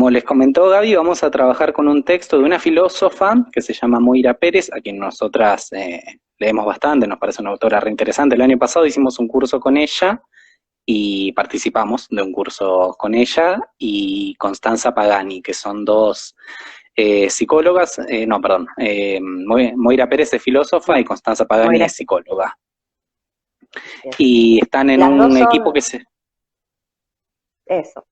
como les comentó Gaby, vamos a trabajar con un texto de una filósofa que se llama Moira Pérez, a quien nosotras leemos bastante, nos parece una autora re interesante. El año pasado hicimos un curso con ella y participamos de un curso con ella y Constanza Pagani, que son dos psicólogas, no, perdón, Moira Pérez es filósofa y Constanza Muy Pagani es gracias. psicóloga. Y están en Las dos un equipo son, que se... eso,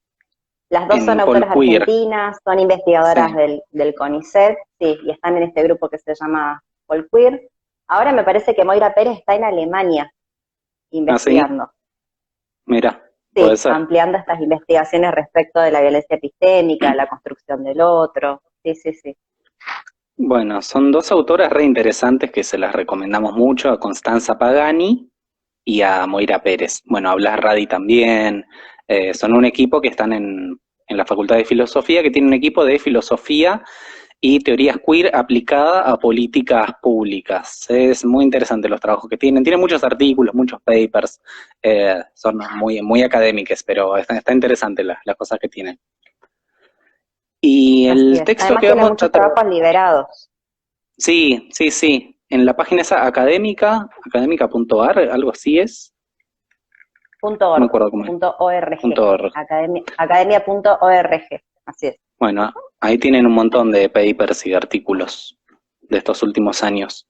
las dos en son autoras Colqueer, argentinas, son sí, investigadoras del CONICET, sí, y están en este grupo que se llama Folqueer. Ahora me parece que Moira Pérez está en Alemania así, investigando, mira, puede sí, ser. ampliando estas investigaciones respecto de la violencia epistémica, la construcción del otro, sí, sí, sí. Bueno, son dos autoras re interesantes que se las recomendamos mucho, a Constanza Pagani y a Moira Pérez. Bueno, a Blas Radi también. Son un equipo que están en la Facultad de Filosofía, que tiene un equipo de filosofía y teorías queer aplicada a políticas públicas. Es muy interesante los trabajos que tienen. Tienen muchos artículos, muchos papers. Son muy académicos, pero está interesante las cosas que tienen. Y Así el es. texto Además que tiene vamos a muchos tratar... trabajos liberados. Sí, sí, sí. En la página esa académica, académica.ar, algo así es. Punto No me .org, acuerdo cómo es. punto .org, .org. academia.org, así es. Bueno, ahí tienen un montón de papers y de artículos de estos últimos años.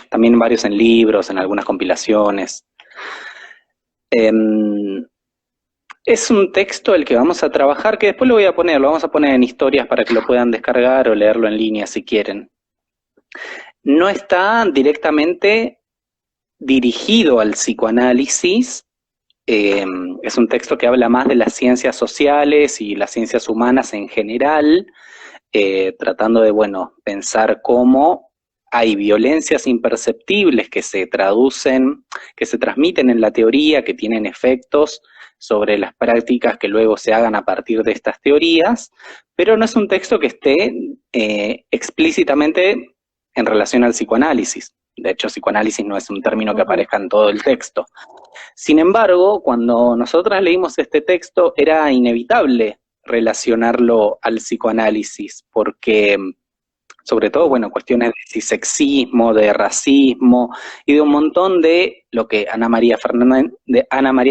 También varios en libros, en algunas compilaciones. Es un texto el que vamos a trabajar, que después lo vamos a poner en historias para que lo puedan descargar o leerlo en línea si quieren. No está directamente dirigido al psicoanálisis, es un texto que habla más de las ciencias sociales y las ciencias humanas en general, tratando de, bueno, pensar cómo hay violencias imperceptibles que se traducen, que se transmiten en la teoría, que tienen efectos sobre las prácticas que luego se hagan a partir de estas teorías, pero no es un texto que esté explícitamente en relación al psicoanálisis. De hecho, psicoanálisis no es un término que Ujú. aparezca en todo el texto. Sin embargo, cuando nosotras leímos este texto, era inevitable relacionarlo al psicoanálisis, porque sobre todo, Sí. bueno, cuestiones de cisexismo, de racismo y de un montón de lo que Ana María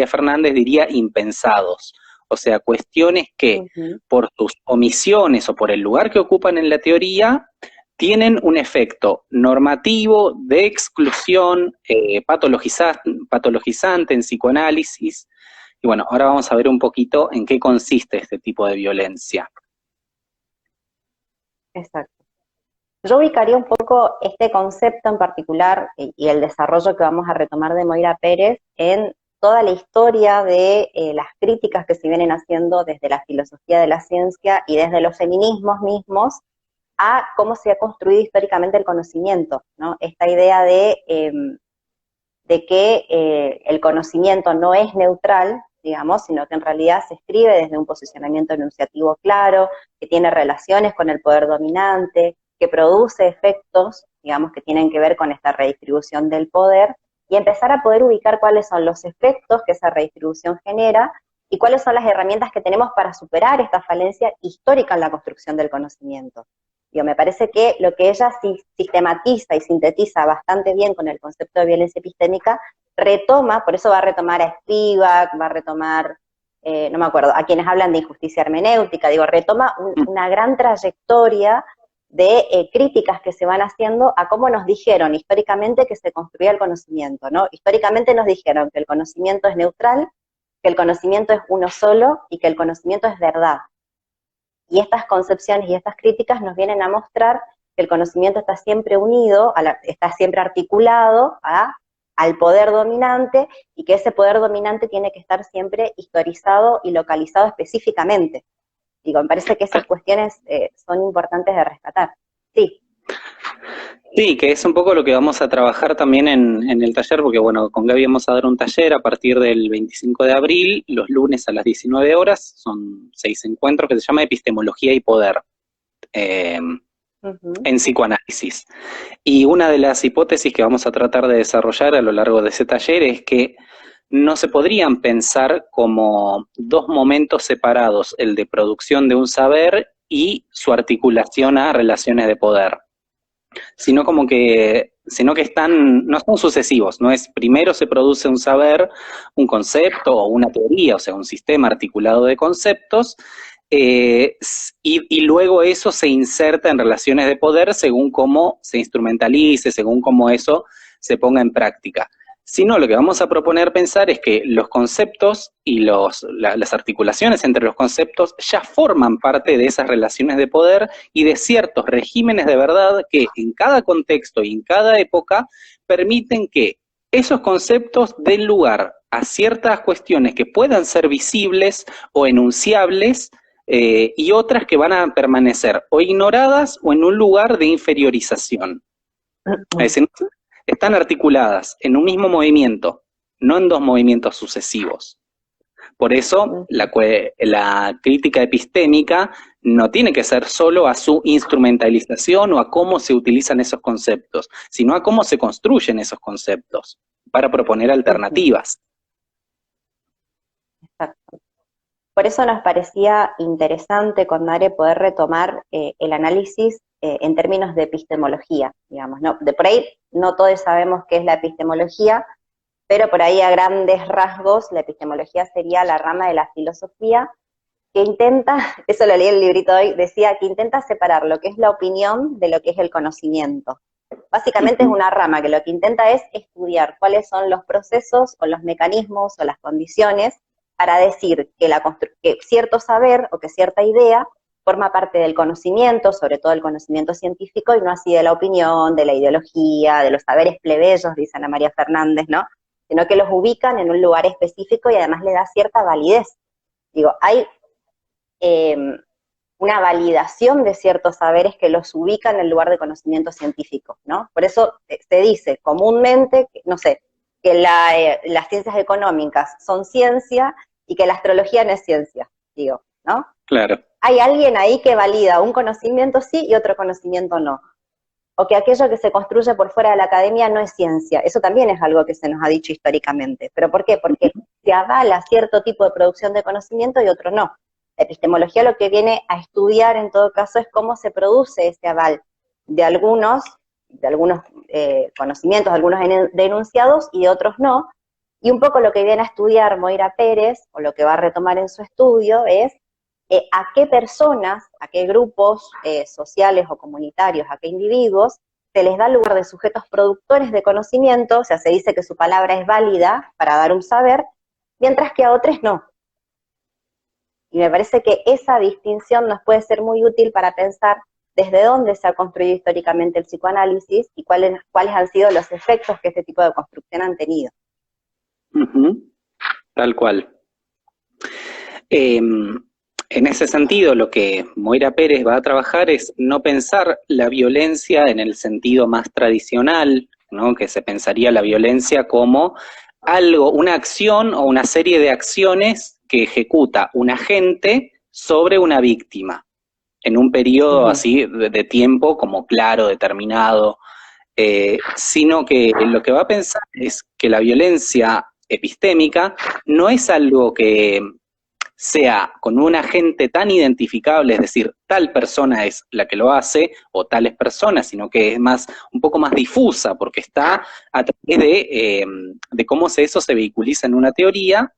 Fernández diría impensados. O sea, cuestiones que Ujú. por sus omisiones o por el lugar que ocupan en la teoría, tienen un efecto normativo de exclusión, patologizante en psicoanálisis. Y bueno, ahora vamos a ver un poquito en qué consiste este tipo de violencia. Exacto. Yo ubicaría un poco este concepto en particular y el desarrollo que vamos a retomar de Moira Pérez en toda la historia de las críticas que se vienen haciendo desde la filosofía de la ciencia y desde los feminismos mismos a cómo se ha construido históricamente el conocimiento, ¿no? Esta idea de que el conocimiento no es neutral, digamos, sino que en realidad se escribe desde un posicionamiento enunciativo claro, que tiene relaciones con el poder dominante, que produce efectos, digamos, que tienen que ver con esta redistribución del poder, y empezar a poder ubicar cuáles son los efectos que esa redistribución genera y cuáles son las herramientas que tenemos para superar esta falencia histórica en la construcción del conocimiento. Digo, me parece que lo que ella sistematiza y sintetiza bastante bien con el concepto de violencia epistémica, retoma, por eso va a retomar a Spivak, va a retomar, no me acuerdo, a quienes hablan de injusticia hermenéutica, digo, retoma una gran trayectoria de críticas que se van haciendo a cómo nos dijeron históricamente que se construía el conocimiento, ¿no? Históricamente nos dijeron que el conocimiento es neutral, que el conocimiento es uno solo y que el conocimiento es verdad. Y estas concepciones y estas críticas nos vienen a mostrar que el conocimiento está siempre unido, está siempre articulado al poder dominante y que ese poder dominante tiene que estar siempre historizado y localizado específicamente. Digo, me parece que esas cuestiones son importantes de rescatar. Sí. Sí, que es un poco lo que vamos a trabajar también en el taller, porque bueno, con Gaby vamos a dar un taller a partir del 25 de abril, los lunes a las 19 horas, son 6 encuentros, que se llama Epistemología y Poder, eh, Uh-huh. en psicoanálisis. Y una de las hipótesis que vamos a tratar de desarrollar a lo largo de ese taller es que no se podrían pensar como dos momentos separados, el de producción de un saber y su articulación a relaciones de poder, sino que no son sucesivos, no es primero se produce un saber, un concepto o una teoría, o sea, un sistema articulado de conceptos, y luego eso se inserta en relaciones de poder según cómo se instrumentalice, según cómo eso se ponga en práctica. Sino lo que vamos a proponer pensar es que los conceptos y las articulaciones entre los conceptos ya forman parte de esas relaciones de poder y de ciertos regímenes de verdad que en cada contexto y en cada época permiten que esos conceptos den lugar a ciertas cuestiones que puedan ser visibles o enunciables, y otras que van a permanecer o ignoradas o en un lugar de inferiorización. Es decir, están articuladas en un mismo movimiento, no en dos movimientos sucesivos. Por eso la crítica epistémica no tiene que ser solo a su instrumentalización o a cómo se utilizan esos conceptos, sino a cómo se construyen esos conceptos para proponer alternativas. Exacto. Por eso nos parecía interesante con Mare poder retomar el análisis en términos de epistemología, digamos, ¿no? De por ahí no todos sabemos qué es la epistemología, pero por ahí a grandes rasgos la epistemología sería la rama de la filosofía que intenta, eso lo leí en el librito hoy, decía que intenta separar lo que es la opinión de lo que es el conocimiento. Básicamente es una rama que lo que intenta es estudiar cuáles son los procesos o los mecanismos o las condiciones para decir que cierto saber o que cierta idea forma parte del conocimiento, sobre todo el conocimiento científico, y no así de la opinión, de la ideología, de los saberes plebeyos, dice Ana María Fernández, ¿no? Sino que los ubican en un lugar específico y además le da cierta validez. Digo, hay una validación de ciertos saberes que los ubican en el lugar de conocimiento científico, ¿no? Por eso se dice comúnmente, no sé, que las ciencias económicas son ciencia y que la astrología no es ciencia, digo, ¿no? Claro. Hay alguien ahí que valida un conocimiento sí y otro conocimiento no. O que aquello que se construye por fuera de la academia no es ciencia. Eso también es algo que se nos ha dicho históricamente. ¿Pero por qué? Porque se avala cierto tipo de producción de conocimiento y otro no. La epistemología lo que viene a estudiar en todo caso es cómo se produce ese aval de algunos conocimientos, de algunos denunciados y de otros no. Y un poco lo que viene a estudiar Moira Pérez, o lo que va a retomar en su estudio, es a qué personas, a qué grupos sociales o comunitarios, a qué individuos, se les da lugar de sujetos productores de conocimiento, o sea, se dice que su palabra es válida para dar un saber, mientras que a otros no. Y me parece que esa distinción nos puede ser muy útil para pensar desde dónde se ha construido históricamente el psicoanálisis y cuáles han sido los efectos que este tipo de construcción han tenido. Tal cual. En ese sentido, lo que Moira Pérez va a trabajar es no pensar la violencia en el sentido más tradicional, ¿no? Que se pensaría la violencia como algo, una acción o una serie de acciones que ejecuta un agente sobre una víctima, en un periodo así de tiempo como claro, determinado, sino que lo que va a pensar es que la violencia epistémica no es algo que sea con un agente tan identificable, es decir, tal persona es la que lo hace, o tales personas, sino que es un poco más difusa, porque está a través de cómo eso se vehiculiza en una teoría,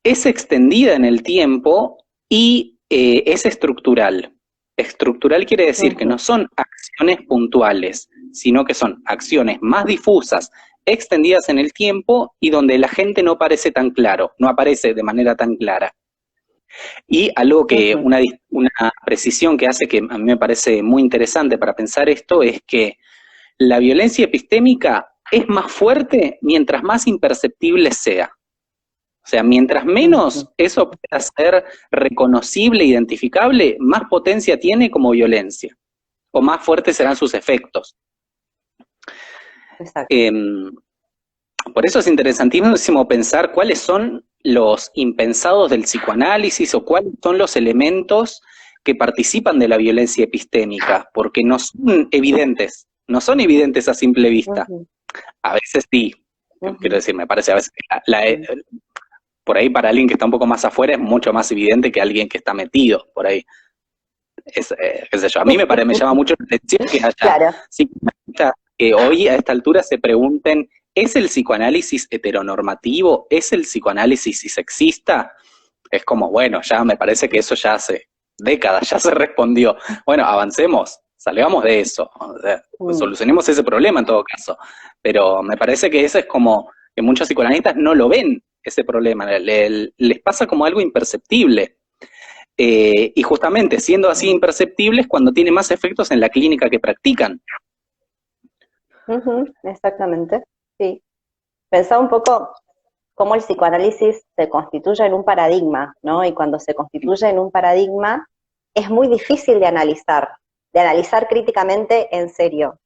es extendida en el tiempo y es estructural. Estructural quiere decir que no son acciones puntuales, sino que son acciones más difusas, extendidas en el tiempo y donde la gente no parece tan claro, no aparece de manera tan clara. Y algo que, una precisión que hace que a mí me parece muy interesante para pensar esto es que la violencia epistémica es más fuerte mientras más imperceptible sea. O sea, mientras menos eso pueda ser reconocible, identificable, más potencia tiene como violencia, o más fuertes serán sus efectos. Exacto. Por eso es interesantísimo pensar cuáles son los impensados del psicoanálisis o cuáles son los elementos que participan de la violencia epistémica, porque no son evidentes a simple vista. A veces sí, Quiero decir, me parece a veces que por ahí para alguien que está un poco más afuera es mucho más evidente que alguien que está metido por ahí. Qué sé yo, a mí me llama mucho la atención que haya Claro. psicoanalistas que hoy a esta altura se pregunten, ¿es el psicoanálisis heteronormativo? ¿Es el psicoanálisis cisexista? Es como, bueno, ya me parece que eso ya hace décadas, ya se respondió. Bueno, avancemos, salgamos de eso, o sea, solucionemos ese problema en todo caso. Pero me parece que eso es como que muchos psicoanalistas no lo ven, ese problema, les pasa como algo imperceptible. Y justamente siendo así imperceptibles cuando tiene más efectos en la clínica que practican. Exactamente, sí. Pensaba un poco cómo el psicoanálisis se constituye en un paradigma, ¿no? Y cuando se constituye en un paradigma es muy difícil de analizar críticamente en serio.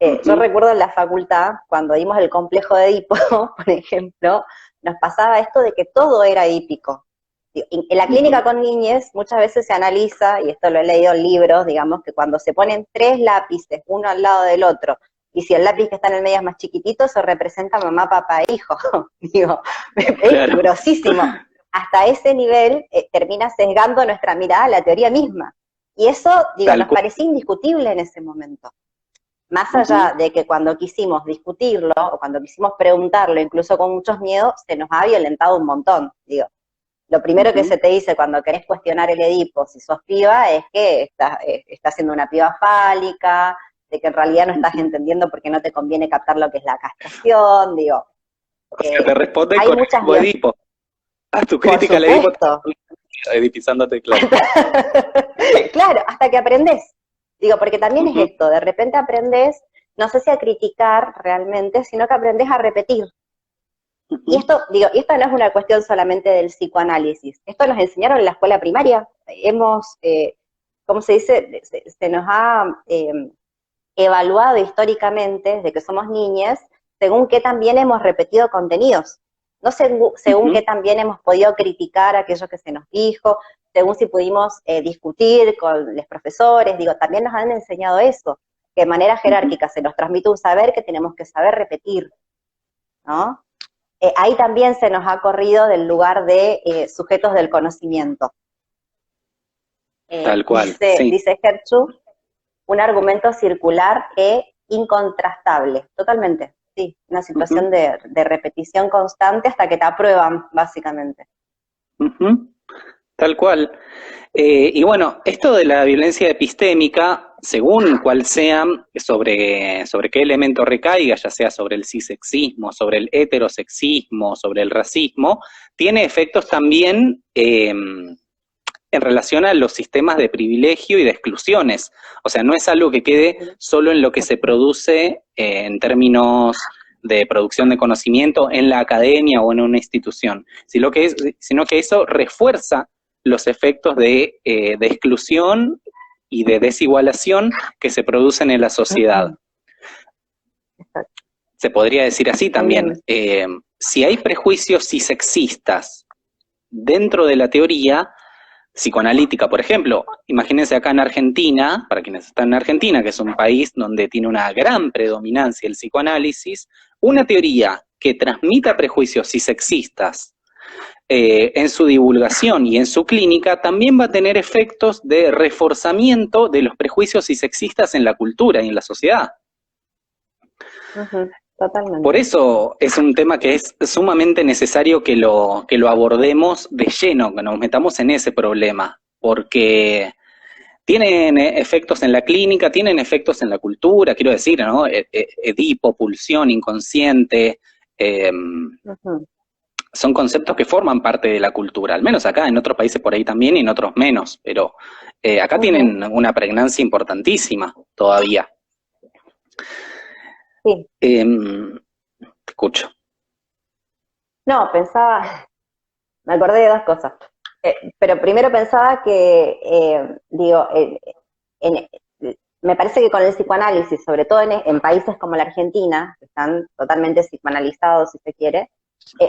Yo recuerdo en la facultad, cuando dimos el complejo de Edipo, por ejemplo, nos pasaba esto de que todo era edípico. En la clínica con niñes muchas veces se analiza, y esto lo he leído en libros, digamos, que cuando se ponen 3 lápices, uno al lado del otro, y si el lápiz que está en el medio es más chiquitito, se representa mamá, papá, hijo. Digo, es grosísimo. Hasta ese nivel termina sesgando nuestra mirada a la teoría misma. Y eso, digo, nos parecía indiscutible en ese momento. Más allá de que cuando quisimos discutirlo, o cuando quisimos preguntarlo, incluso con muchos miedos, se nos ha violentado un montón, digo. Lo primero que se te dice cuando querés cuestionar el Edipo, si sos piba, es que estás siendo una piba fálica, de que en realidad no estás entendiendo por qué no te conviene captar lo que es la castración, digo. O sea, te responde con el Edipo. Haz tu crítica al Edipo, edipizándote, claro. Claro, hasta que aprendés. Digo, porque también es esto, de repente aprendés, no sé si a criticar realmente, sino que aprendés a repetir. Y esto, digo, y esto no es una cuestión solamente del psicoanálisis, esto nos enseñaron en la escuela primaria, hemos, ¿cómo se dice? Se nos ha evaluado históricamente, desde que somos niñas, según qué también hemos repetido contenidos, no según qué también hemos podido criticar aquello que se nos dijo, según si pudimos discutir con los profesores, digo, también nos han enseñado eso, que de manera jerárquica se nos transmite un saber que tenemos que saber repetir, ¿no? Ahí también se nos ha corrido del lugar de sujetos del conocimiento. Tal cual, dice Herchu, un argumento circular e incontrastable, totalmente, sí, una situación de repetición constante hasta que te aprueban, básicamente. Tal cual. Y bueno, esto de la violencia epistémica, según cuál sea, sobre qué elemento recaiga, ya sea sobre el cisexismo, sobre el heterosexismo, sobre el racismo, tiene efectos también en relación a los sistemas de privilegio y de exclusiones. O sea, no es algo que quede solo en lo que se produce en términos de producción de conocimiento en la academia o en una institución, sino que eso refuerza los efectos de exclusión y de desigualación que se producen en la sociedad. Se podría decir así también, si hay prejuicios cisexistas dentro de la teoría psicoanalítica, por ejemplo, imagínense acá en Argentina, para quienes están en Argentina, que es un país donde tiene una gran predominancia el psicoanálisis, una teoría que transmita prejuicios cisexistas en su divulgación y en su clínica también va a tener efectos de reforzamiento de los prejuicios cisexistas en la cultura y en la sociedad. Totalmente. Por eso es un tema que es sumamente necesario que lo abordemos de lleno, que nos metamos en ese problema, porque tienen efectos en la clínica, tienen efectos en la cultura, quiero decir, ¿no? Edipo, pulsión, inconsciente, son conceptos que forman parte de la cultura, al menos acá, en otros países por ahí también y en otros menos, pero acá tienen una pregnancia importantísima todavía. Sí. Te escucho. No, pensaba, me acordé de dos cosas, pero primero pensaba que, me parece que con el psicoanálisis, sobre todo en países como la Argentina, que están totalmente psicoanalizados, si se quiere,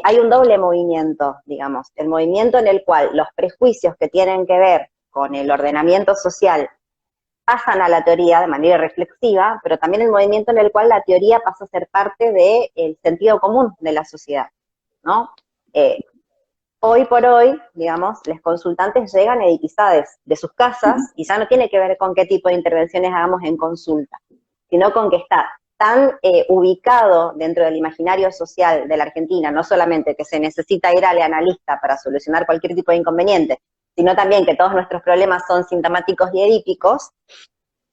hay un doble movimiento, digamos, el movimiento en el cual los prejuicios que tienen que ver con el ordenamiento social pasan a la teoría de manera reflexiva, pero también el movimiento en el cual la teoría pasa a ser parte del sentido común de la sociedad, ¿no? Hoy por hoy, digamos, los consultantes llegan editizados de sus casas y ya no tiene que ver con qué tipo de intervenciones hagamos en consulta, sino con que está tan ubicado dentro del imaginario social de la Argentina, no solamente que se necesita ir al analista para solucionar cualquier tipo de inconveniente, sino también que todos nuestros problemas son sintomáticos y edípicos,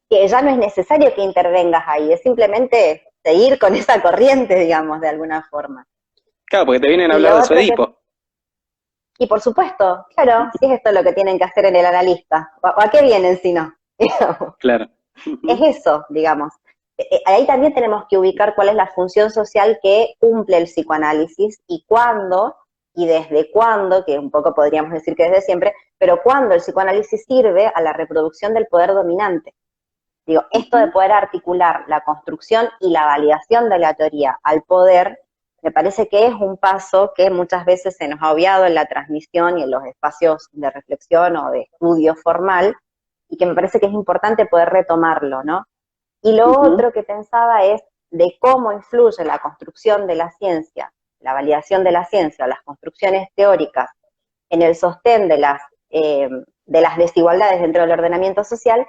que ya no es necesario que intervengas ahí, es simplemente seguir con esa corriente, digamos, de alguna forma. Claro, porque te vienen a hablar de su Edipo. Y por supuesto, claro, si es esto lo que tienen que hacer en el analista, ¿o a qué vienen si no? Claro. Es eso, digamos. Ahí también tenemos que ubicar cuál es la función social que cumple el psicoanálisis y cuándo, y desde cuándo, que un poco podríamos decir que desde siempre, pero cuándo el psicoanálisis sirve a la reproducción del poder dominante. Digo, esto de poder articular la construcción y la validación de la teoría al poder, me parece que es un paso que muchas veces se nos ha obviado en la transmisión y en los espacios de reflexión o de estudio formal, y que me parece que es importante poder retomarlo, ¿no? Y lo otro que pensaba es de cómo influye la construcción de la ciencia, la validación de la ciencia o las construcciones teóricas en el sostén de las desigualdades dentro del ordenamiento social.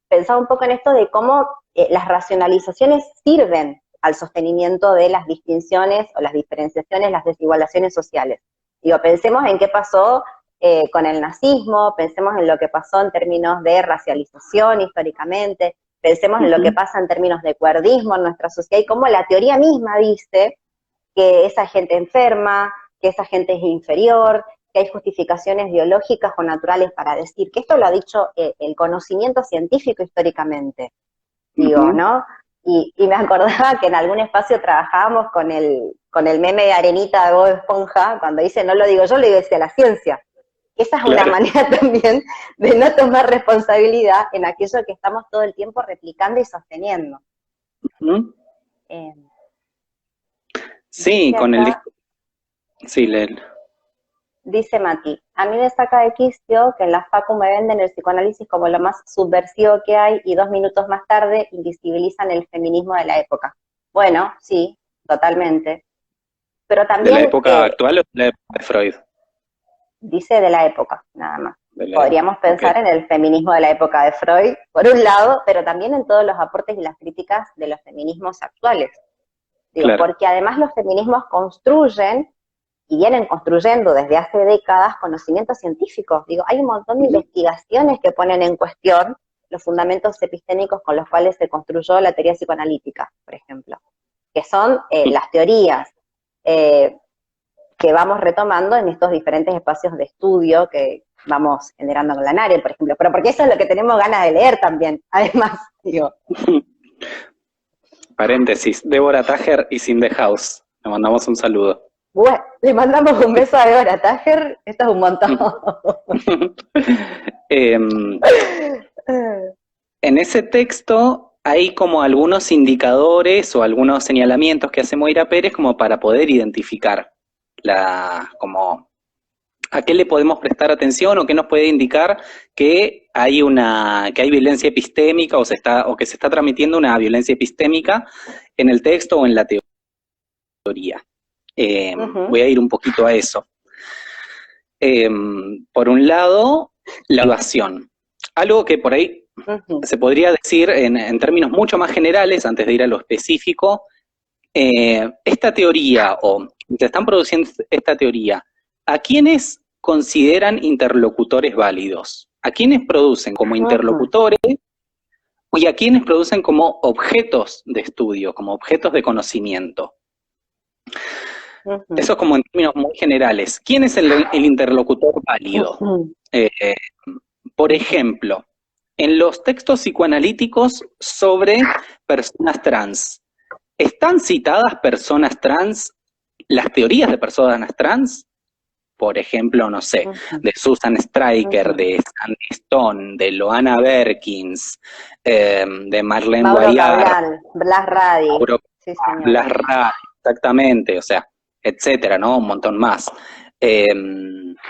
Pensaba un poco en esto de cómo las racionalizaciones sirven al sostenimiento de las distinciones o las diferenciaciones, las desigualaciones sociales. Digo, pensemos en qué pasó con el nazismo, pensemos en lo que pasó en términos de racialización históricamente, pensemos en lo que pasa en términos de cuerdismo en nuestra sociedad y cómo la teoría misma dice que esa gente enferma, que esa gente es inferior, que hay justificaciones biológicas o naturales para decir, que esto lo ha dicho el conocimiento científico históricamente, digo, ¿no? Y me acordaba que en algún espacio trabajábamos con el meme de Arenita de Bob Esponja, cuando dice, no lo digo yo, lo dice la ciencia. Esa es una manera también de no tomar responsabilidad en aquello que estamos todo el tiempo replicando y sosteniendo. Sí, con acá, sí, léelo. Dice Mati, a mí me saca de quicio que en la facu me venden el psicoanálisis como lo más subversivo que hay y 2 minutos más tarde invisibilizan el feminismo de la época. Bueno, sí, totalmente. Pero también... ¿De la época actual o de la época de Freud? Dice de la época, nada más. Podríamos pensar en el feminismo de la época de Freud, por un lado, pero también en todos los aportes y las críticas de los feminismos actuales. Digo, porque además los feminismos construyen y vienen construyendo desde hace décadas conocimientos científicos. Digo, hay un montón de investigaciones que ponen en cuestión los fundamentos epistémicos con los cuales se construyó la teoría psicoanalítica, por ejemplo, que son las teorías que vamos retomando en estos diferentes espacios de estudio que vamos generando con la NARE, por ejemplo, pero porque eso es lo que tenemos ganas de leer también, además, digo. Paréntesis, Débora Tajer y Cindy House, le mandamos un saludo. Bueno, le mandamos un beso a Débora Tajer, esto es un montón. En ese texto hay como algunos indicadores o algunos señalamientos que hace Moira Pérez como para poder identificar como a qué le podemos prestar atención o qué nos puede indicar que hay violencia epistémica o que se está transmitiendo una violencia epistémica en el texto o en la teoría. Voy a ir un poquito a eso. Por un lado, la evaluación. Algo que por ahí se podría decir en términos mucho más generales, antes de ir a lo específico, esta teoría, o se están produciendo esta teoría, ¿a quiénes consideran interlocutores válidos? ¿A quiénes producen como interlocutores y a quiénes producen como objetos de estudio, como objetos de conocimiento? Eso es como en términos muy generales. ¿Quién es el interlocutor válido? Por ejemplo, en los textos psicoanalíticos sobre personas trans, ¿están citadas personas trans, las teorías de personas trans? Por ejemplo, no sé, de Susan Stryker, de Sandy Stone, de Loana Berkins, de Marlene Guayar, Blas Radi, sí, Blas Radi, exactamente, o sea, etcétera, ¿no? Un montón más.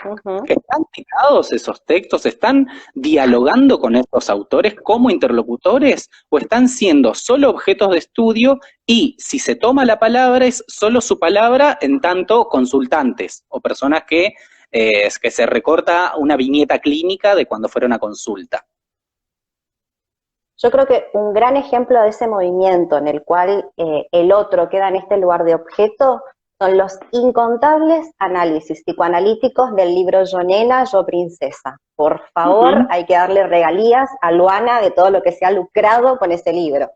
Ujú. ¿Están citados esos textos? ¿Están dialogando con estos autores como interlocutores? ¿O están siendo solo objetos de estudio y si se toma la palabra es solo su palabra en tanto consultantes o personas que se recorta una viñeta clínica de cuando fueron a consulta? Yo creo que un gran ejemplo de ese movimiento en el cual el otro queda en este lugar de objeto son los incontables análisis psicoanalíticos del libro Yo Nena, Yo Princesa. Por favor, Ujú. hay que darle regalías a Luana de todo lo que se ha lucrado con ese libro,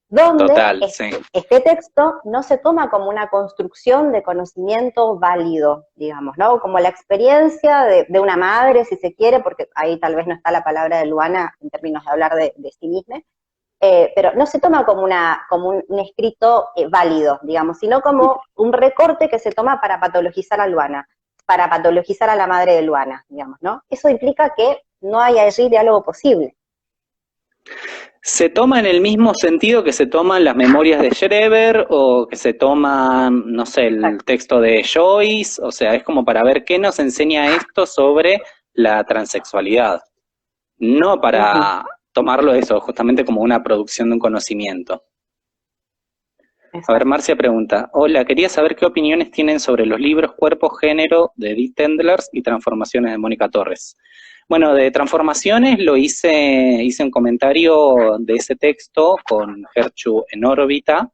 donde Total, sí. este texto no se toma como una construcción de conocimiento válido, digamos, ¿no? Como la experiencia de una madre, si se quiere, porque ahí tal vez no está la palabra de Luana en términos de hablar de sí misma, pero no se toma como, como un escrito válido, digamos, sino como un recorte que se toma para patologizar a Luana, para patologizar a la madre de Luana, digamos, ¿no? Eso implica que no hay allí diálogo posible. ¿Se toma en el mismo sentido que se toman las memorias de Schreber o que se toma, no sé, el Exacto. texto de Joyce? O sea, es como para ver qué nos enseña esto sobre la transexualidad. No Ujú. para tomarlo eso justamente como una producción de un conocimiento. A ver, Exacto. Marcia pregunta, hola, quería saber qué opiniones tienen sobre los libros Cuerpo, Género de Edith Tendlers y Transformaciones de Mónica Torres. Bueno, de Transformaciones hice un comentario de ese texto con Gertrude en órbita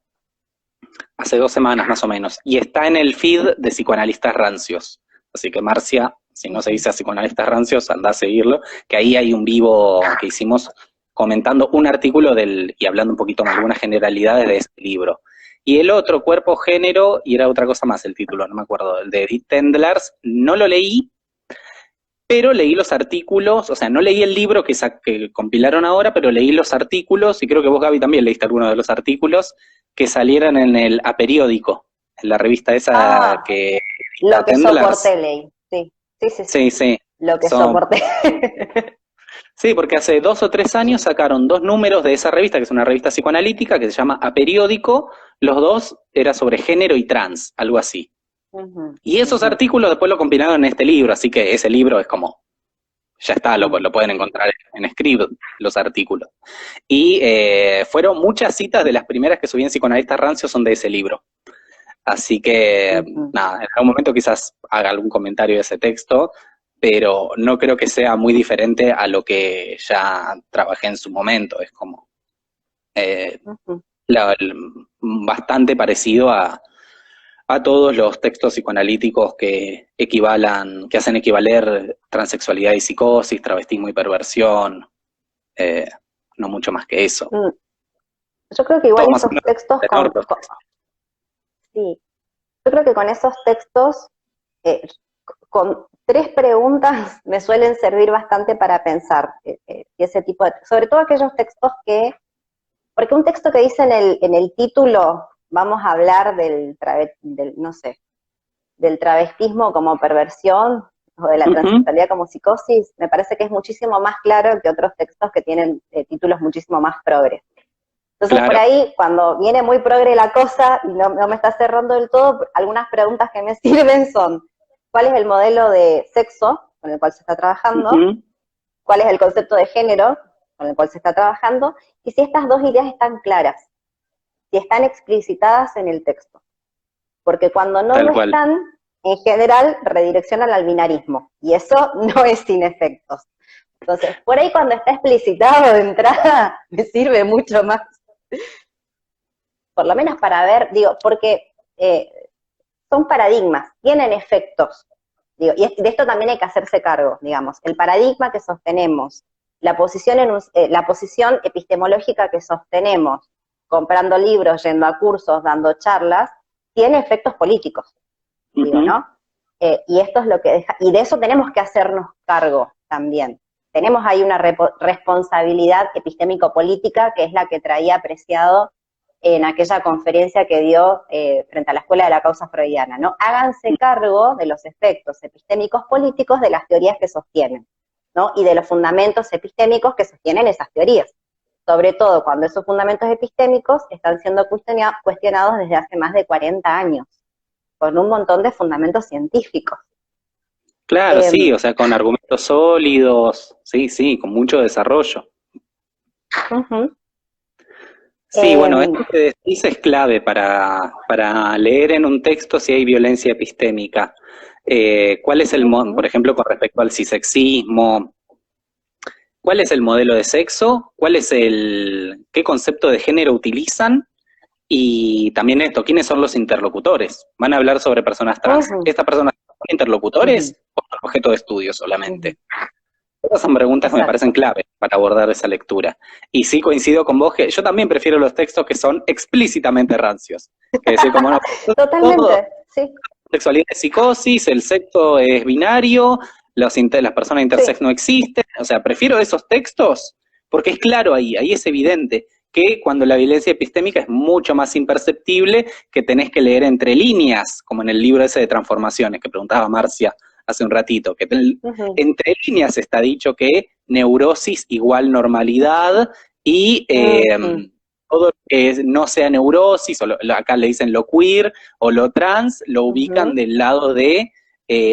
hace 2 semanas más o menos, y está en el feed de Psicoanalistas Rancios. Así que Marcia, si no se Ujú. dice a Psicoanalistas Rancios, anda a seguirlo, que ahí hay un vivo que hicimos comentando un artículo y hablando un poquito más, algunas generalidades de este libro. Y el otro, Cuerpo, Género, y era otra cosa más el título, no me acuerdo, el de Edith Tendlers, no lo leí, pero leí los artículos, o sea, no leí el libro que compilaron ahora, pero leí los artículos, y creo que vos, Gaby, también leíste algunos de los artículos que salieron en el A Periódico, en la revista esa Ah, que edita lo que Tendlers. soporté leí, sí, sí, sí, sí, Sí, sí, lo que son, soporté. sí, porque hace 2 o 3 años sacaron 2 números de esa revista, que es una revista psicoanalítica, que se llama A Periódico, los dos era sobre género y trans, algo así. Ujú, Y esos ujú, artículos después lo compilaron en este libro, así que ese libro es como ya está, ujú. lo pueden encontrar en Scribd, los artículos. Y fueron muchas citas de las primeras que subí en Psicoanalistas Rancios son de ese libro. Así que, Ujú. nada, en algún momento quizás haga algún comentario de ese texto, pero no creo que sea muy diferente a lo que ya trabajé en su momento. Es como eh, Ujú. la- bastante parecido a todos los textos psicoanalíticos que hacen equivaler transexualidad y psicosis, travestismo y perversión, eh, no mucho más que eso. Mm, Yo creo que Todo igual más o esos menos textos tenor, pero sí, yo creo que con esos textos, eh, con tres preguntas me suelen servir bastante para pensar ese tipo de, sobre todo aquellos textos que, porque un texto que dice en el título, vamos a hablar del, no sé, del travestismo como perversión o de la ujú, transexualidad como psicosis, me parece que es muchísimo más claro que otros textos que tienen títulos muchísimo más progres. Entonces, por claro, ahí, cuando viene muy progre la cosa y no me está cerrando del todo, algunas preguntas que me sirven son, ¿cuál es el modelo de sexo con el cual se está trabajando? ujú, ¿Cuál es el concepto de género con el cual se está trabajando? Y si estas dos ideas están claras, si están explicitadas en el texto. Porque cuando no tal lo cual. están, en general redireccionan al binarismo. Y eso no es sin efectos. Entonces, por ahí cuando está explicitado de entrada, me sirve mucho más, por lo menos para ver, digo, porque son paradigmas, tienen efectos, digo, y de esto también hay que hacerse cargo, digamos, el paradigma que sostenemos, la posición epistemológica que sostenemos, comprando libros, yendo a cursos, dando charlas, tiene efectos políticos, digo, Ujú, ¿no? Y esto es lo que deja, y de eso tenemos que hacernos cargo también. Tenemos ahí una responsabilidad epistémico-política que es la que traía apreciado en aquella conferencia que dio frente a la Escuela de la Causa Freudiana, ¿no? Háganse cargo de los efectos epistémicos políticos de las teorías que sostienen, ¿no? Y de los fundamentos epistémicos que sostienen esas teorías. Sobre todo cuando esos fundamentos epistémicos están siendo cuestionados desde hace más de 40 años, con un montón de fundamentos científicos. Claro, sí, o sea, con argumentos sólidos, sí, sí, con mucho desarrollo. Ujú. Sí, bueno, Em, esto que decís es clave para leer en un texto si hay violencia epistémica. ¿Cuál es por ujú, ejemplo, con respecto al cisexismo, cuál es el modelo de sexo? ¿Qué concepto de género utilizan? Y también esto, ¿quiénes son los interlocutores? ¿Van a hablar sobre personas trans? ujú, ¿Estas personas son ujú, interlocutores o son objeto de estudio ujú. solamente? Esas son preguntas que me parecen Exacto. clave para abordar esa lectura. Y sí coincido con vos que yo también prefiero los textos que son explícitamente rancios. Que decir, como no, todo, Totalmente, sí, sexualidad es psicosis, el sexo es binario, las personas sí. intersex no existen. O sea, prefiero esos textos porque es claro ahí es evidente que cuando la violencia epistémica es mucho más imperceptible, que tenés que leer entre líneas, como en el libro ese de transformaciones que preguntaba Marcia hace un ratito, que Ujú, entre líneas está dicho que neurosis igual normalidad y ujú, todo lo que no sea neurosis, acá le dicen lo queer o lo trans, lo ubican ujú. del lado de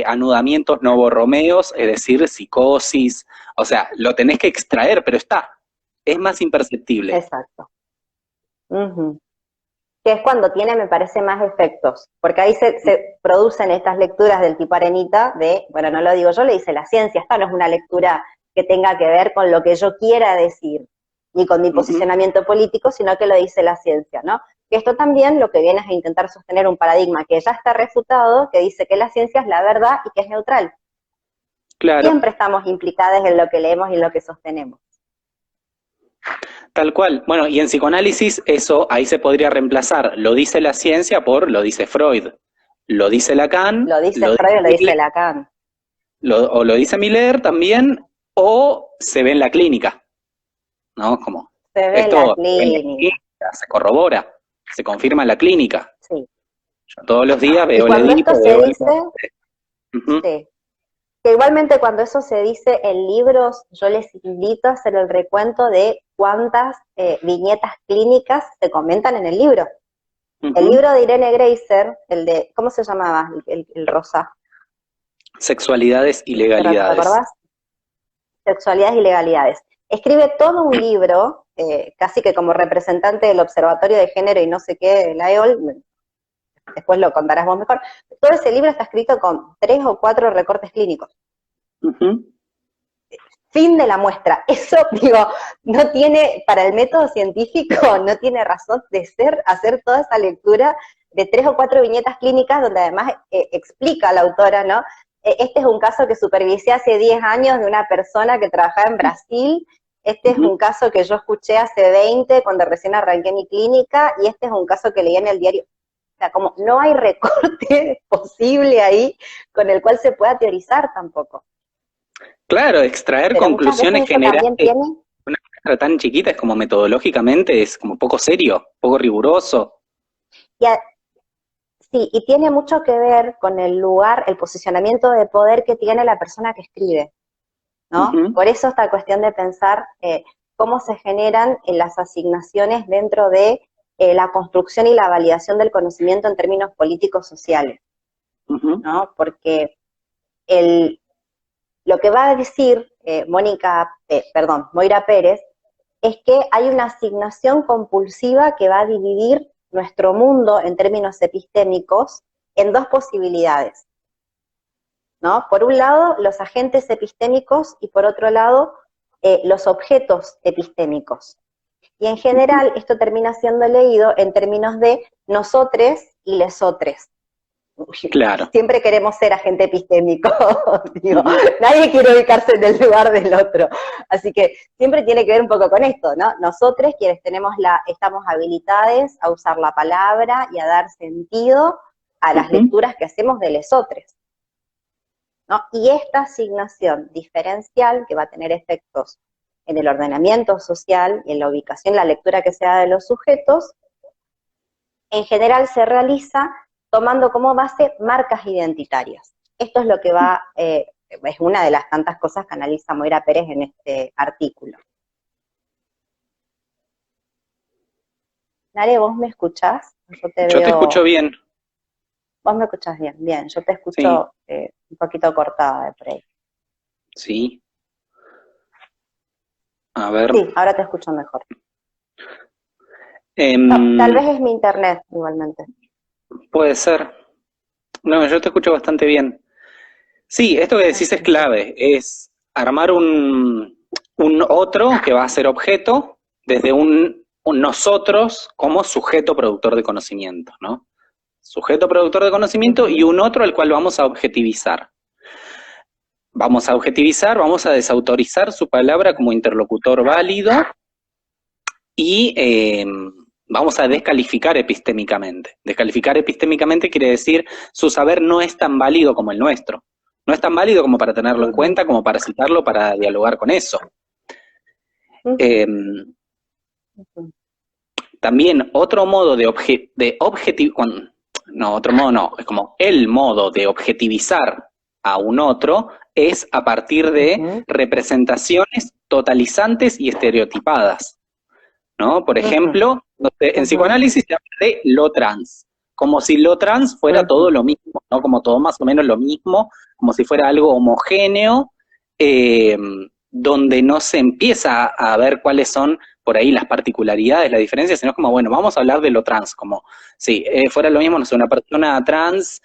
anudamientos novorromeos, es decir, psicosis, o sea, lo tenés que extraer, pero es más imperceptible. Exacto. Ujú. Que es cuando tiene, me parece, más efectos, porque ahí se producen estas lecturas del tipo arenita de, bueno, no lo digo yo, le dice la ciencia, esta no es una lectura que tenga que ver con lo que yo quiera decir, ni con mi Uh -huh. posicionamiento político, sino que lo dice la ciencia, ¿no? Que esto también lo que viene es a intentar sostener un paradigma que ya está refutado, que dice que la ciencia es la verdad y que es neutral. Claro, Siempre estamos implicadas en lo que leemos y en lo que sostenemos. tal cual. Bueno, y en psicoanálisis eso ahí se podría reemplazar, lo dice la ciencia por lo dice Freud, lo dice Lacan, Lo dice lo dice Freud, lo dice Miller, Lacan. o lo dice Miller también, o se ve en la clínica, ¿no? Como Se ve en la esto se ve en la clínica, clínica, se corrobora, se confirma en la clínica. sí. Yo todos los días Y veo el cuando esto Edipo, se veo el... dice, Ujú. sí, que igualmente cuando eso se dice en libros, yo les invito a hacer el recuento de cuántas viñetas clínicas se comentan en el libro. El Ujú. libro de Irene Greiser, el de, ¿cómo se llamaba? El rosa, Sexualidades y ¿te legalidades. acordás? Sexualidades y legalidades. Escribe todo un libro, casi que como representante del Observatorio de Género y no sé qué de la EOL, después lo contarás vos mejor. Todo ese libro está escrito con 3 o 4 recortes clínicos. Ujú. Fin de la muestra. Eso, digo, no tiene, para el método científico, no tiene razón de ser hacer toda esa lectura de 3 o 4 viñetas clínicas donde además explica la autora, ¿no? Este es un caso que supervisé hace 10 años de una persona que trabajaba en Brasil, este es Ujú. un caso que yo escuché hace 20 cuando recién arranqué mi clínica y este es un caso que leí en el diario. O sea, como no hay recorte posible ahí con el cual se pueda teorizar tampoco. Claro, extraer Pero muchas veces conclusiones eso generales también de tiene. una muestra tan chiquita es como metodológicamente, es como poco serio, poco riguroso. Y a, sí, y tiene mucho que ver con el lugar, el posicionamiento de poder que tiene la persona que escribe, ¿no? Ujú. Por eso esta cuestión de pensar cómo se generan las asignaciones dentro de la construcción y la validación del conocimiento en términos políticos sociales, Ujú. ¿no? Porque el, lo que va a decir Moira Pérez, es que hay una asignación compulsiva que va a dividir nuestro mundo en términos epistémicos en dos posibilidades, ¿no? Por un lado, los agentes epistémicos y por otro lado, los objetos epistémicos. Y en general esto termina siendo leído en términos de nosotres y lesotres. Claro. Siempre queremos ser agente epistémico, digo, Ujú. nadie quiere ubicarse en el lugar del otro. Así que siempre tiene que ver un poco con esto, ¿no? Nosotros quienes estamos habilitados a usar la palabra y a dar sentido a las Ujú. lecturas que hacemos de lesotres, ¿no? Y esta asignación diferencial que va a tener efectos en el ordenamiento social y en la ubicación, la lectura que se da de los sujetos, en general se realiza tomando como base marcas identitarias. Esto es lo que es una de las tantas cosas que analiza Moira Pérez en este artículo. Nare, ¿vos me escuchás? Yo te Yo te escucho veo. bien. Vos me escuchás bien, bien. Yo te Sí, escucho un poquito cortada de por ahí. sí. A ver. Sí, ahora te escucho mejor. No, tal Em, vez es mi internet igualmente. puede ser. No, yo te escucho bastante bien. Sí, esto que decís es Ok. clave, es armar un otro que va a ser objeto desde un nosotros como sujeto productor de conocimiento, ¿no? Sujeto productor de conocimiento y Ujú, un otro al cual vamos a objetivizar. Vamos a objetivizar, vamos a desautorizar su palabra como interlocutor válido y vamos a descalificar epistémicamente. Descalificar epistémicamente quiere decir su saber no es tan válido como el nuestro. No es tan válido como para tenerlo en ujú, cuenta, como para citarlo, para dialogar con eso. ujú, Eh, ujú, también otro modo de objetivo, no, otro modo no, es como el modo de objetivizar a un otro es a partir de ujú, representaciones totalizantes y estereotipadas. ¿No? Por ujú, ejemplo, no sé, en ujú, psicoanálisis se habla de lo trans, como si lo trans fuera todo ujú, lo mismo, ¿no? Como todo más o menos lo mismo, como si fuera algo homogéneo, eh, donde no se empieza a ver cuáles son por ahí las particularidades, las diferencias, sino como, bueno, vamos a hablar de lo trans, como si fuera lo mismo, no sé, una persona trans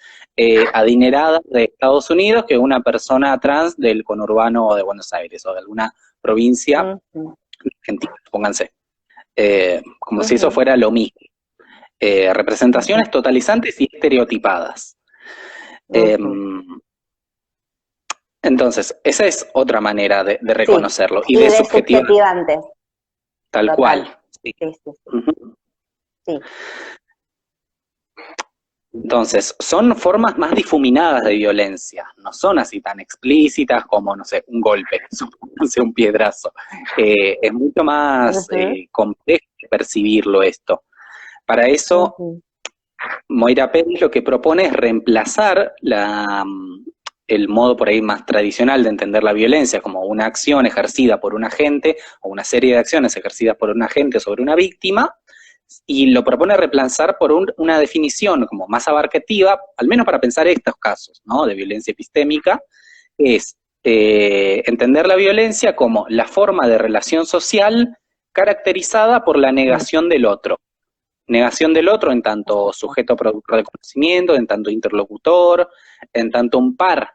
adinerada de Estados Unidos que una persona trans del conurbano de Buenos Aires o de alguna provincia ujú, argentina, pónganse como si eso ujú, fuera lo mismo. ujú, Representaciones totalizantes y estereotipadas. Eh, ujú. entonces, esa es otra manera de Sí, reconocerlo y y de de subjetivar subjetivantes, tal total. cual. Sí. Sí, sí, sí. Ujú. Sí. Entonces, son formas más difuminadas de violencia, no son así tan explícitas como, no sé, un golpe, supónganse un piedrazo. Es mucho más Ujú, complejo percibirlo esto. Para eso, ujú, Moira Pérez lo que propone es reemplazar el modo por ahí más tradicional de entender la violencia como una acción ejercida por un agente o una serie de acciones ejercidas por un agente sobre una víctima y lo propone reemplazar por una definición como más abarcativa, al menos para pensar estos casos, ¿no? De violencia epistémica, es entender la violencia como la forma de relación social caracterizada por la ujú, negación del otro. Negación del otro en tanto sujeto productor de conocimiento, en tanto interlocutor, en tanto un par.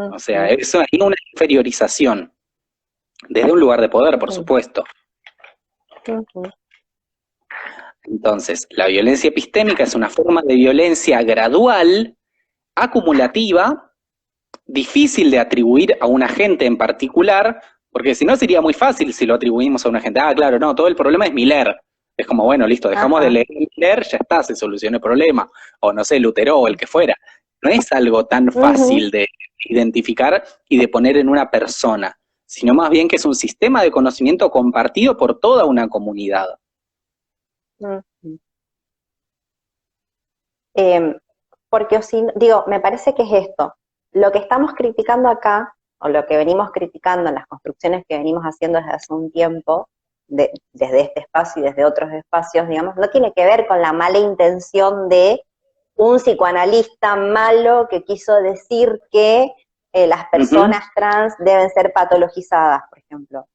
O sea, ujú, eso es una inferiorización, desde un lugar de poder, por ujú, supuesto. ujú, Entonces, la violencia epistémica es una forma de violencia gradual, acumulativa, difícil de atribuir a un agente en particular, porque si no sería muy fácil si lo atribuimos a un agente. Ah, claro, no, todo el problema es Miller. Es como, bueno, listo, dejamos de ajá, leer Miller, ya está, se solucionó el problema. O no sé, Lutero o el que fuera. No es algo tan ujú, fácil de identificar y de poner en una persona, sino más bien que es un sistema de conocimiento compartido por toda una comunidad. ujú. Em, Porque o si, digo, me parece que es esto. Lo que estamos criticando acá, o lo que venimos criticando en las construcciones que venimos haciendo desde hace un tiempo, desde este espacio y desde otros espacios, digamos, no tiene que ver con la mala intención de un psicoanalista malo que quiso decir que las Ujú. personas trans deben ser patologizadas, por ejemplo.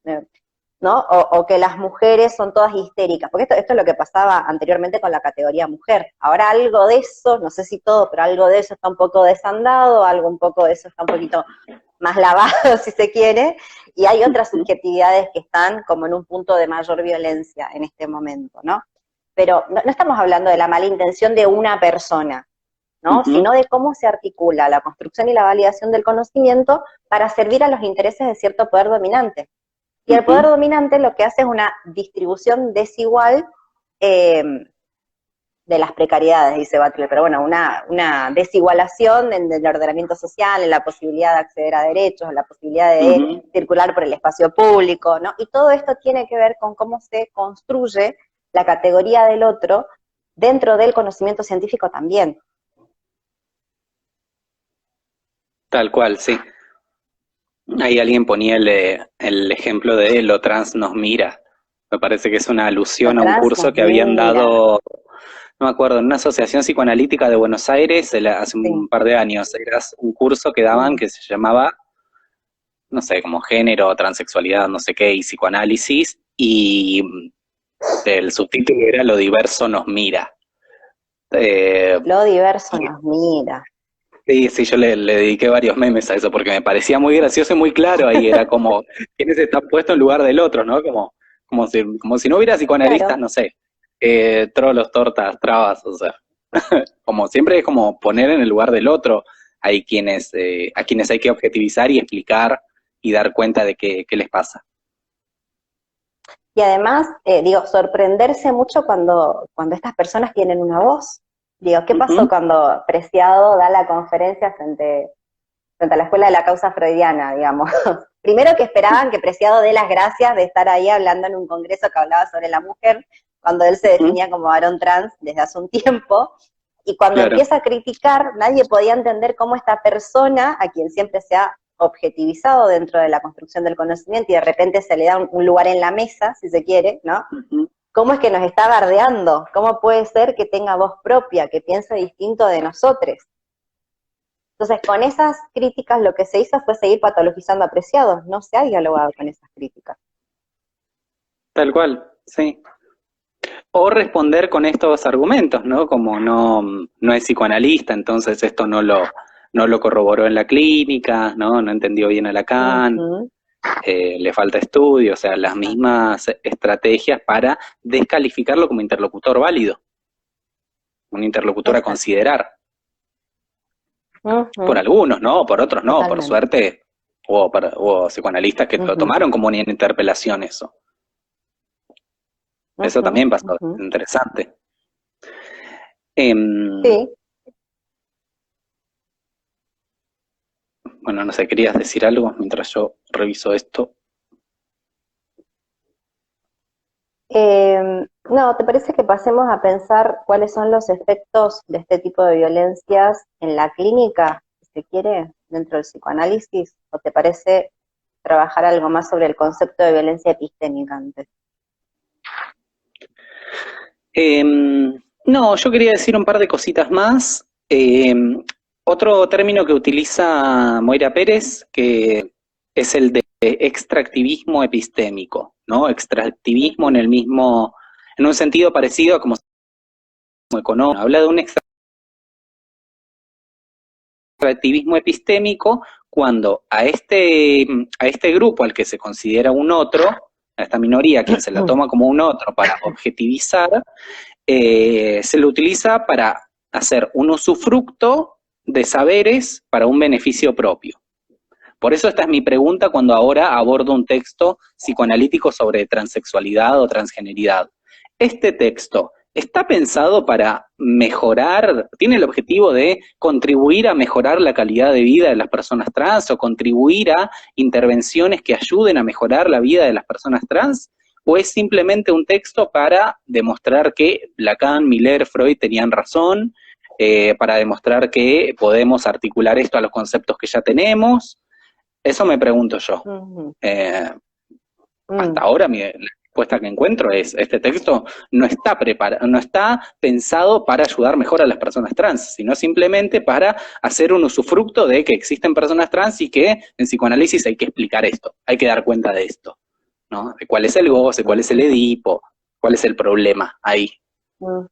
¿No? O que las mujeres son todas histéricas, porque esto es lo que pasaba anteriormente con la categoría mujer. Ahora algo de eso, no sé si todo, pero algo de eso está un poco desandado, algo un poco de eso está un poquito más lavado, si se quiere, y hay otras subjetividades que están como en un punto de mayor violencia en este momento, ¿no? Pero no estamos hablando de la mala intención de una persona, ¿no? Ujú. Sino de cómo se articula la construcción y la validación del conocimiento para servir a los intereses de cierto poder dominante. Y el poder Ujú. dominante lo que hace es una distribución desigual eh, de las precariedades, dice Butler, pero bueno, una desigualación en el ordenamiento social, en la posibilidad de acceder a derechos, en la posibilidad de Ujú. circular por el espacio público, ¿no? Y todo esto tiene que ver con cómo se construye la categoría del otro dentro del conocimiento científico también. Tal cual, sí. Ahí alguien ponía el ejemplo de lo trans nos mira. Me parece que es una Lo alusión a un trans curso nos que habían mira. dado no me acuerdo, en una asociación psicoanalítica de Buenos Aires, hace Sí. un par de años, era un curso que daban Mm. que se llamaba, no sé, como género, transexualidad, no sé qué, y psicoanálisis, y el subtítulo era Lo diverso nos mira. Eh, Lo diverso y nos mira. sí, sí, yo le dediqué varios memes a eso porque me parecía muy gracioso y muy claro ahí, era como, ¿quiénes están puestos en lugar del otro, no? Como si no hubiera psicoanalistas, Claro, no sé, trolos, tortas, trabas, o sea, como siempre es como poner en el lugar del otro, hay a quienes hay que objetivizar y explicar y dar cuenta de qué les pasa. y además, digo, sorprenderse mucho cuando estas personas tienen una voz. Digo, ¿qué pasó Ujú, cuando Preciado da la conferencia frente a la Escuela de la Causa Freudiana, digamos? Primero que esperaban que Preciado dé las gracias de estar ahí hablando en un congreso que hablaba sobre la mujer, cuando él se ujú, definía como varón trans desde hace un tiempo, y cuando claro. empieza a criticar, nadie podía entender cómo esta persona, a quien siempre se ha objetivizado dentro de la construcción del conocimiento y de repente se le da un lugar en la mesa, si se quiere, ¿no? Ujú. ¿Cómo es que nos está bardeando? ¿Cómo puede ser que tenga voz propia, que piense distinto de nosotros? Entonces, con esas críticas lo que se hizo fue seguir patologizando a Preciado, no se ha dialogado con esas críticas. Tal cual, sí. O responder con estos argumentos, ¿no? Como no es psicoanalista, entonces esto no lo corroboró en la clínica, ¿no? No entendió bien a Lacan, Ujú, le falta estudio, o sea, las exacto. mismas estrategias para descalificarlo como interlocutor válido, un interlocutor a Exacto. considerar. Por Ujú, algunos, ¿no? Por otros no, por totalmente. suerte hubo psicoanalistas que lo Ujú, tomaron como una interpelación eso. Eso ujú, también pasó, ujú. interesante. Em, Sí. bueno, no sé, ¿querías decir algo mientras yo reviso esto? No, ¿te parece que pasemos a pensar cuáles son los efectos de este tipo de violencias en la clínica, si se quiere, dentro del psicoanálisis? ¿O te parece trabajar algo más sobre el concepto de violencia epistémica antes? No, yo quería decir un par de cositas más. Otro término que utiliza Moira Pérez, que es el de extractivismo epistémico, ¿no? Extractivismo Ujú, en un sentido parecido a como económico. Habla de un extractivismo epistémico cuando a este grupo al que se considera un otro, a esta minoría, quien se la toma como un otro para objetivizar, se lo utiliza para hacer un usufructo de saberes para un beneficio propio. Por eso esta es mi pregunta cuando ahora abordo un texto psicoanalítico sobre transexualidad o transgeneridad. ¿Este texto está pensado para mejorar, tiene el objetivo de contribuir a mejorar la calidad de vida de las personas trans o contribuir a intervenciones que ayuden a mejorar la vida de las personas trans? ¿O es simplemente un texto para demostrar que Lacan, Miller, Freud tenían razón, para demostrar que podemos articular esto a los conceptos que ya tenemos? Eso me pregunto yo. ujú, Eh, Hasta mm. ahora la respuesta que encuentro es, este texto no está pensado para ayudar mejor a las personas trans, sino simplemente para hacer un usufructo de que existen personas trans y que en psicoanálisis hay que explicar esto, hay que dar cuenta de esto, ¿no? De cuál es el goce, cuál es el Ujú, Edipo, cuál es el problema ahí. ujú,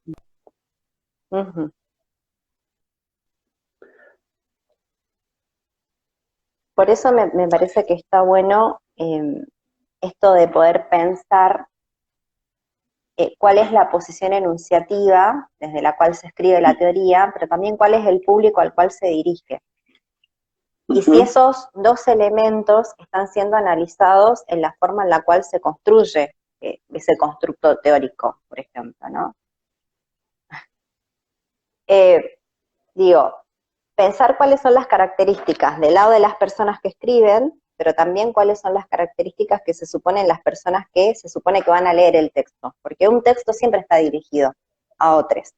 ujú. Por eso me parece que está bueno esto de poder pensar cuál es la posición enunciativa desde la cual se escribe la teoría, pero también cuál es el público al cual se dirige. Y si Ujú. esos dos elementos están siendo analizados en la forma en la cual se construye ese constructo teórico, por ejemplo, ¿no? Eh, digo, pensar cuáles son las características del lado de las personas que escriben, pero también cuáles son las características que se suponen las personas que se supone que van a leer el texto, porque un texto siempre está dirigido a otros,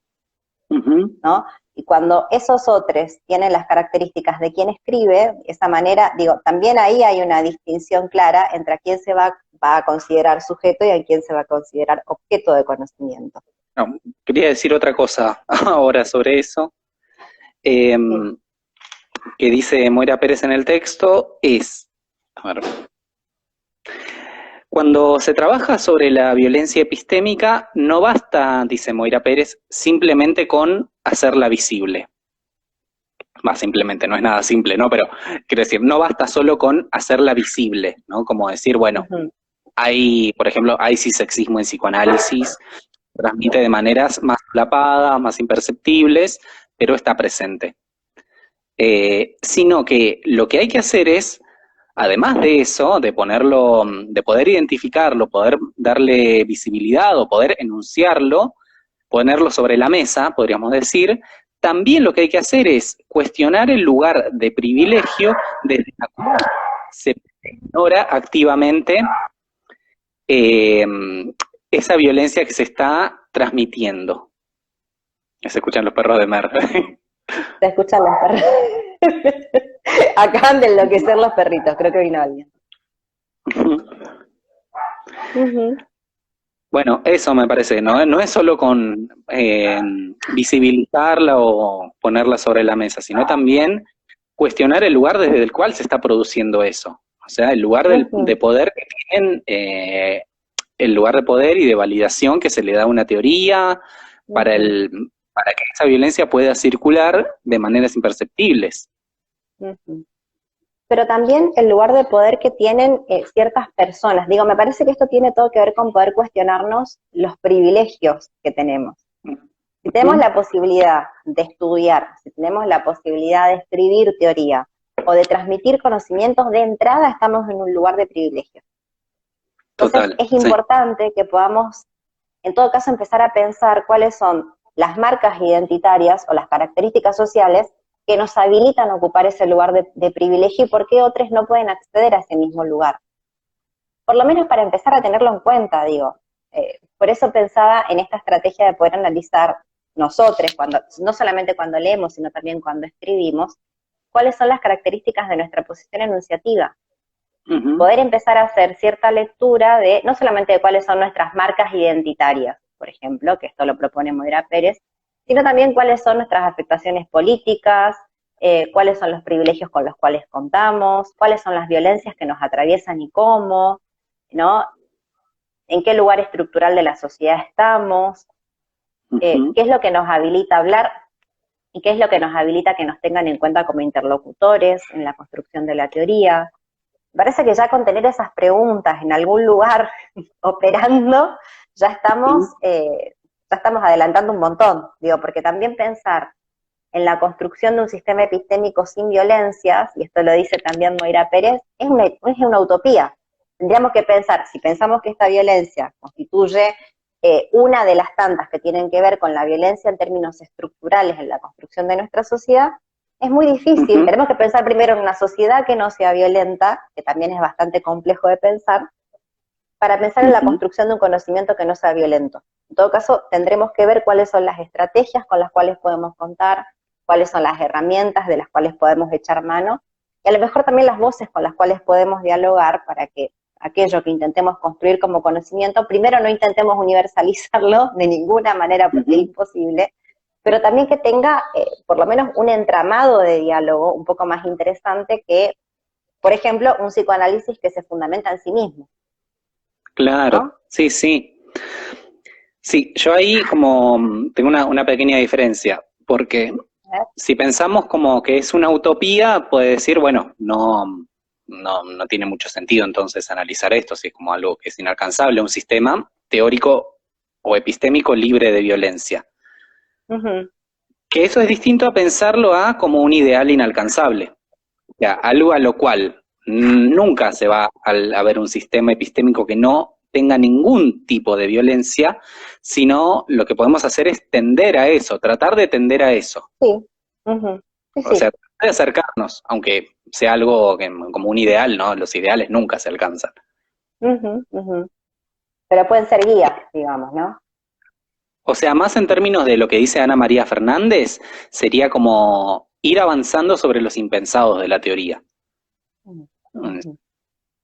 Ujú. ¿no? Y cuando esos otros tienen las características de quien escribe, de esa manera, digo, también ahí hay una distinción clara entre a quién va a considerar sujeto y a quién se va a considerar objeto de conocimiento. no, quería decir otra cosa ahora sobre eso, eh, Sí. que dice Moira Pérez en el texto, es, a ver, cuando se trabaja sobre la violencia epistémica, no basta, dice Moira Pérez, simplemente con hacerla visible. Más simplemente, no es nada simple, ¿no? Pero quiero decir, no basta solo con hacerla visible, ¿no? Como decir, bueno, Ujú, hay, por ejemplo, hay cisexismo en psicoanálisis, transmite de maneras más solapadas, más imperceptibles, pero está presente. Sino que lo que hay que hacer es, además de eso, de ponerlo, de poder identificarlo, poder darle visibilidad o poder enunciarlo, ponerlo sobre la mesa, podríamos decir, también lo que hay que hacer es cuestionar el lugar de privilegio desde la cual se ignora activamente eh, esa violencia que se está transmitiendo. Se escuchan los perros de Mer. se escuchan las perras. Acaban de enloquecer los perritos, creo que vino alguien. Ujú, Bueno, eso me parece, ¿no? No es solo con visibilizarla o ponerla sobre la mesa, sino también cuestionar el lugar desde el cual se está produciendo eso. O sea, el lugar de ujú, poder que tienen, el lugar de poder y de validación que se le da a una teoría para, ujú, para que esa violencia pueda circular de maneras imperceptibles. ujú. Pero también el lugar de poder que tienen ciertas personas. Digo, me parece que esto tiene todo que ver con poder cuestionarnos los privilegios que tenemos. Si tenemos Ujú. la posibilidad de estudiar, si tenemos la posibilidad de escribir teoría o de transmitir conocimientos, de entrada estamos en un lugar de privilegio. Entonces Total, es sí. importante que podamos, en todo caso, empezar a pensar cuáles son las marcas identitarias o las características sociales que nos habilitan a ocupar ese lugar de privilegio y por qué otros no pueden acceder a ese mismo lugar. Por lo menos para empezar a tenerlo en cuenta, digo. Por eso pensaba en esta estrategia de poder analizar nosotros, cuando, no solamente cuando leemos, sino también cuando escribimos, cuáles son las características de nuestra posición enunciativa. Ujú. Poder empezar a hacer cierta lectura de, no solamente de cuáles son nuestras marcas identitarias, por ejemplo, que esto lo propone Moira Pérez, sino también cuáles son nuestras afectaciones políticas, cuáles son los privilegios con los cuales contamos, cuáles son las violencias que nos atraviesan y cómo, ¿no? En qué lugar estructural de la sociedad estamos, Ujú. qué es lo que nos habilita a hablar y qué es lo que nos habilita que nos tengan en cuenta como interlocutores en la construcción de la teoría. Parece que ya con tener esas preguntas en algún lugar operando, Ujú. ya estamos adelantando un montón, digo, porque también pensar en la construcción de un sistema epistémico sin violencias, y esto lo dice también Moira Pérez, es una utopía. Tendríamos que pensar, si pensamos que esta violencia constituye una de las tantas que tienen que ver con la violencia en términos estructurales en la construcción de nuestra sociedad, es muy difícil. Ujú. Tenemos que pensar primero en una sociedad que no sea violenta, que también es bastante complejo de pensar, para pensar en la Ujú. construcción de un conocimiento que no sea violento. En todo caso, tendremos que ver cuáles son las estrategias con las cuales podemos contar, cuáles son las herramientas de las cuales podemos echar mano, y a lo mejor también las voces con las cuales podemos dialogar para que aquello que intentemos construir como conocimiento, primero no intentemos universalizarlo de ninguna manera porque es Ujú. imposible, pero también que tenga por lo menos un entramado de diálogo un poco más interesante que, por ejemplo, un psicoanálisis que se fundamenta en sí mismo, Claro, ¿no? sí, sí. Sí, yo ahí como tengo una pequeña diferencia, porque si pensamos como que es una utopía, puede decir, bueno, no tiene mucho sentido entonces analizar esto, si es como algo que es inalcanzable, un sistema teórico o epistémico libre de violencia. Ujú, Que eso es distinto a pensarlo a como un ideal inalcanzable, o sea, algo a lo cual nunca se va a ver un sistema epistémico que no tenga ningún tipo de violencia, sino lo que podemos hacer es tender a eso, tratar de tender a eso. sí, ujú, sí, O sea, sí, tratar de acercarnos, aunque sea algo como un ideal, ¿no? Los ideales nunca se alcanzan. ujú, ujú. Pero pueden ser guías, digamos, ¿no? O sea, más en términos de lo que dice Ana María Fernández, sería como ir avanzando sobre los impensados de la teoría. Ujú, ujú,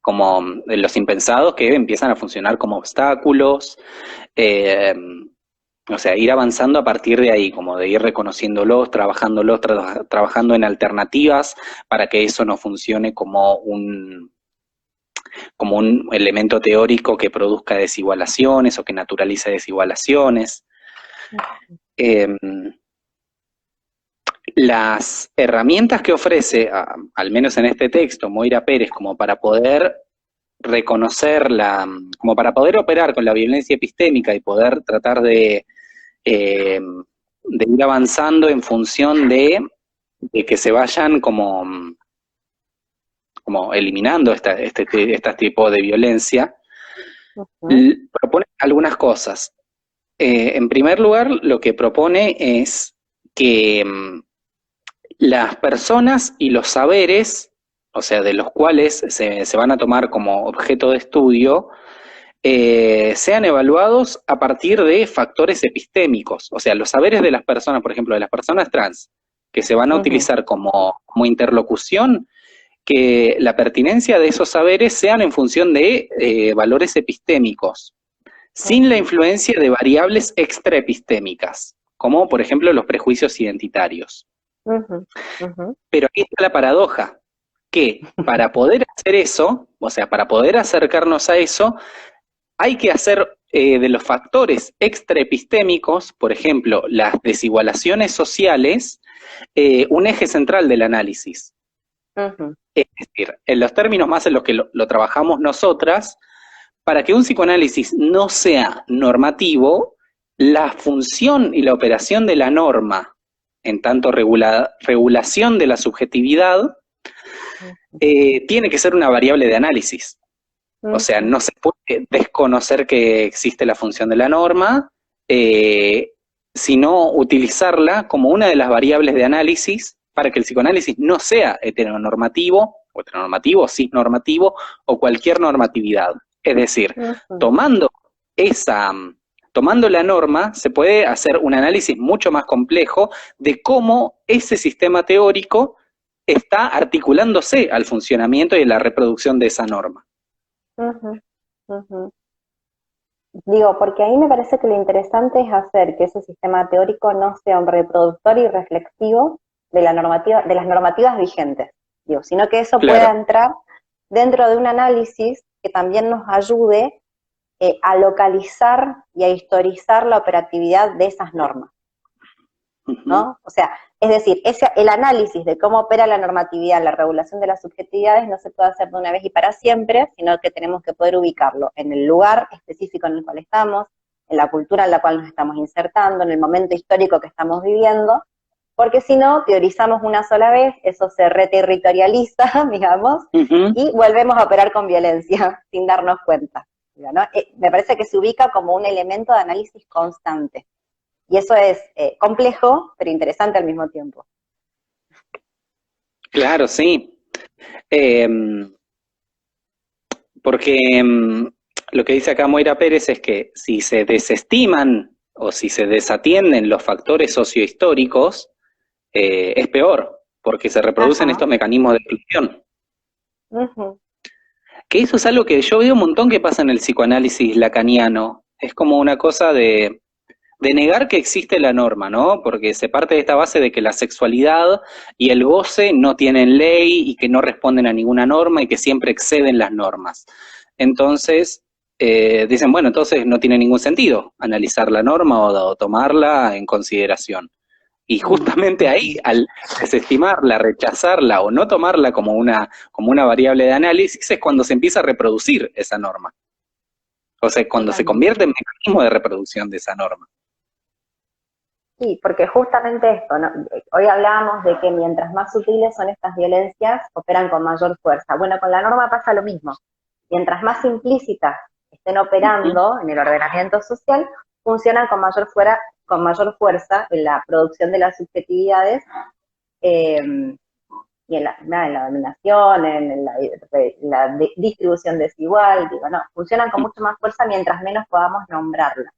Como los impensados que empiezan a funcionar como obstáculos, eh, O sea, ir avanzando a partir de ahí, como de ir reconociéndolos, trabajando en alternativas para que eso no funcione como un elemento teórico que produzca desigualaciones o que naturalice desigualaciones. Eh, las herramientas que ofrece, al menos en este texto, Moira Pérez, como para poder reconocerla, como para poder operar con la violencia epistémica y poder tratar de ir avanzando en función de que se vayan como eliminando este tipo de violencia, propone algunas cosas. En primer lugar, lo que propone es que las personas y los saberes, o sea, de los cuales se van a tomar como objeto de estudio, sean evaluados a partir de factores epistémicos. O sea, los saberes de las personas, por ejemplo, de las personas trans, que se van a utilizar como interlocución, que la pertinencia de esos saberes sean en función de valores epistémicos, sin la influencia de variables extraepistémicas, como por ejemplo los prejuicios identitarios. Pero aquí está la paradoja, que para poder hacer eso, o sea, para poder acercarnos a eso, hay que hacer de los factores extraepistémicos, por ejemplo, las desigualaciones sociales, un eje central del análisis. Es decir, en los términos más en los que lo trabajamos nosotras, para que un psicoanálisis no sea normativo, la función y la operación de la norma, en tanto regulación de la subjetividad, tiene que ser una variable de análisis. O sea, no se puede desconocer que existe la función de la norma, sino utilizarla como una de las variables de análisis para que el psicoanálisis no sea heteronormativo, cisnormativo, o cualquier normatividad. Es decir, tomando la norma, se puede hacer un análisis mucho más complejo de cómo ese sistema teórico está articulándose al funcionamiento y a la reproducción de esa norma. Digo, porque ahí me parece que lo interesante es hacer que ese sistema teórico no sea un reproductor y reflexivo de la normativa, de las normativas vigentes, digo, sino que eso pueda entrar dentro de un análisis que también nos ayude a localizar y a historizar la operatividad de esas normas, ¿no? O sea, es decir, el análisis de cómo opera la normatividad, la regulación de las subjetividades no se puede hacer de una vez y para siempre, sino que tenemos que poder ubicarlo en el lugar específico en el cual estamos, en la cultura en la cual nos estamos insertando, en el momento histórico que estamos viviendo, porque si no, teorizamos una sola vez, eso se reterritorializa, digamos, y volvemos a operar con violencia, sin darnos cuenta, ¿no? Me parece que se ubica como un elemento de análisis constante. Y eso es complejo, pero interesante al mismo tiempo. Claro, sí. Porque lo que dice acá Moira Pérez es que si se desestiman o si se desatienden los factores sociohistóricos, es peor, porque se reproducen estos mecanismos de exclusión. Que eso es algo que yo veo un montón que pasa en el psicoanálisis lacaniano. Es como una cosa de negar que existe la norma, ¿no? Porque se parte de esta base de que la sexualidad y el goce no tienen ley y que no responden a ninguna norma y que siempre exceden las normas. Entonces, dicen, bueno, entonces no tiene ningún sentido analizar la norma o tomarla en consideración. Y justamente ahí, al desestimarla, rechazarla o no tomarla como una variable de análisis, es cuando se empieza a reproducir esa norma. O sea, cuando se convierte en mecanismo de reproducción de esa norma. Sí, porque justamente esto, ¿no? Hoy hablábamos de que mientras más sutiles son estas violencias, operan con mayor fuerza. Bueno, con la norma pasa lo mismo. Mientras más implícitas estén operando en el ordenamiento social, funcionan con mayor fuerza en la producción de las subjetividades y en la dominación, en la distribución desigual, digo, no, funcionan con mucha más fuerza mientras menos podamos nombrarlas.